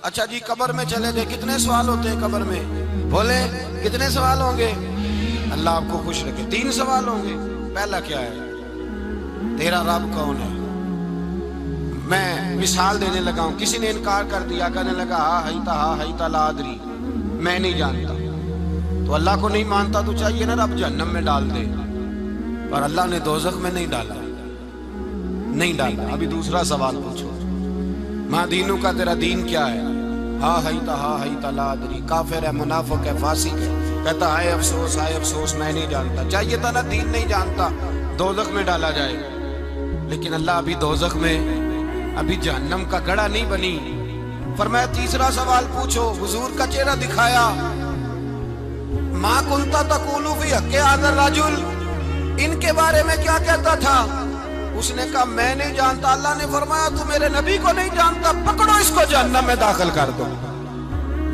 اچھا جی قبر میں چلے گئے، کتنے سوال ہوتے ہیں قبر میں؟ بولے کتنے سوال ہوں گے؟ اللہ آپ کو خوش رکھے، 3 سوال ہوں گے۔ پہلا کیا ہے؟ تیرا رب کون ہے؟ میں مثال دینے لگا ہوں، کسی نے انکار کر دیا، کہنے لگا ہا ہیتا لا ادری، میں نہیں جانتا، تو اللہ کو نہیں مانتا تو چاہیے نا رب جہنم میں ڈال دے، پر اللہ نے دوزخ میں نہیں ڈالا، نہیں ڈالا۔ ابھی دوسرا سوال پوچھو، ماں دینوں کا تیرا دین کیا ہے؟ ہا ہیتا لا ادری، کافر ہے، منافق ہے، فاسق ہے، کہتا ہائے افسوس میں نہیں جانتا۔ چاہیے تھا نا دین نہیں جانتا دوزخ میں ڈالا جائے، لیکن اللہ ابھی دوزخ میں، ابھی جہنم کا گڑھا نہیں بنی۔ فرمایا تیسرا سوال پوچھو، حضور کا چہرہ دکھایا، ما کنتا تقول فی حق ھذا الرجل، ان کے بارے میں کیا کہتا تھا؟ اس نے کہا میں نہیں جانتا۔ اللہ نے فرمایا تو میرے نبی کو نہیں جانتا، پکڑو اس کو جہنم میں داخل کر دو۔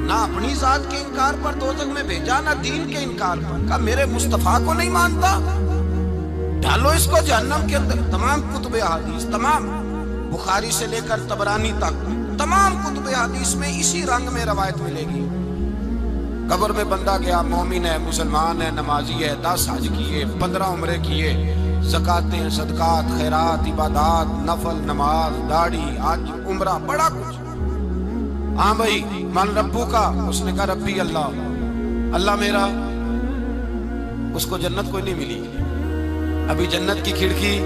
نہ اپنی ذات کے انکار پر دوزخ میں بھیجا، نہ دین کے انکار پر، کہا میرے مصطفیٰ کو نہیں مانتا، ڈالو اس کو جہنم کے اندر۔ تمام کتب حدیث، تمام بخاری سے لے کر طبرانی تک، تمام کتب حدیث میں اسی رنگ میں روایت ملے گی۔ قبر میں بندہ گیا، مومن ہے، مسلمان ہے، نمازی ہے، 10 حج کیے، 15 عمرے کیے، زکاتیں، صدقات، خیرات، عبادات، نفل، نماز، داڑھی، حج، عمرہ، بڑا کچھ۔ ہاں بھائی من ربو کا، اس نے کہا ربی اللہ، اللہ میرا۔ اس کو جنت کوئی نہیں ملی، ابھی جنت کی کھڑکی۔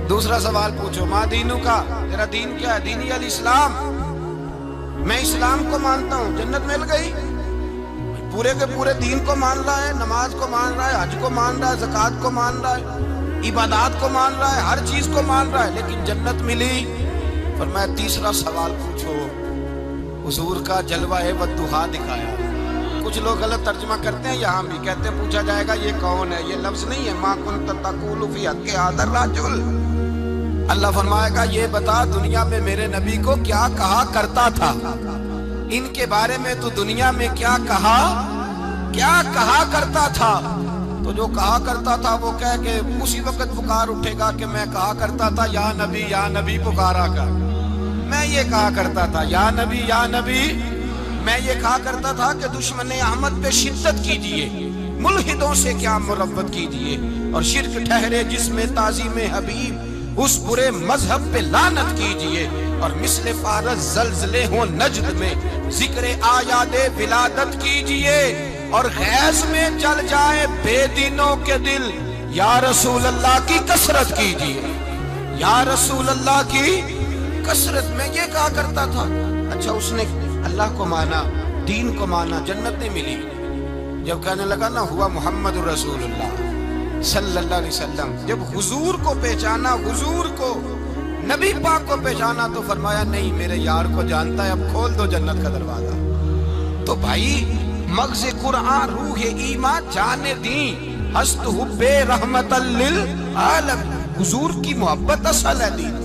دوسرا سوال پوچھو، ماں دینوں کا، تیرا دین کیا ہے؟ دینی الاسلام، میں اسلام کو مانتا ہوں، جنت مل گئی۔ پورے کے پورے دین کو مان رہا ہے، نماز کو مان رہا ہے، حج کو مان رہا ہے، زکوٰۃ کو مان رہا ہے، عبادات کو مان رہا ہے، ہر چیز کو مان رہا ہے، لیکن جنت ملی۔ فرمایا تیسرا سوال پوچھو، حضور کا جلوہ والضحیٰ دکھایا۔ کچھ لوگ غلط ترجمہ کرتے ہیں، یہاں بھی کہتے ہیں پوچھا جائے گا یہ کون ہے، یہ لفظ نہیں ہے، ما کنت تقول فی حق ھذا الرجل۔ اللہ فرمائے گا یہ بتا دنیا میں میرے نبی کو کیا کہا کرتا تھا، ان کے بارے میں تو دنیا میں کیا کہا کرتا تھا؟ تو جو کہا کرتا تھا وہ کہہ کہ اسی وقت پکار اٹھے گا کہ میں کہا کرتا تھا یا نبی پکارا کر، میں یہ کہا کرتا تھا یا نبی، میں یہ کہا کرتا تھا کہ دشمن احمد پہ شدت کیجئے، ملحدوں سے کیا مربت کیجئے، اور شرک ٹھہرے جس میں تعظیم حبیب، اس برے مذہب پہ لعنت کیجئے، اور مثل فارس زلزلے ہوں نجد میں ذکر آیات ولادت کیجئے، اور غیظ میں جل جائے بے دینوں کے دل، یا رسول اللہ کی کثرت کیجئے، یا رسول اللہ کی کثرت۔ میں یہ کہا کرتا تھا۔ اچھا اس نے اللہ کو مانا، دین کو مانا، جنت نہیں ملی۔ جب کہنے لگا نا ہوا محمد رسول اللہ صلی اللہ علیہ وسلم، جب حضور کو پہچانا، حضور کو، نبی پاک کو پہچانا، تو فرمایا نہیں میرے یار کو جانتا ہے، اب کھول دو جنت کا دروازہ۔ تو بھائی مغز قرآن روح ایمان جان دین ہست حب رحمت للعالم، حضور کی محبت اصل ہے دین۔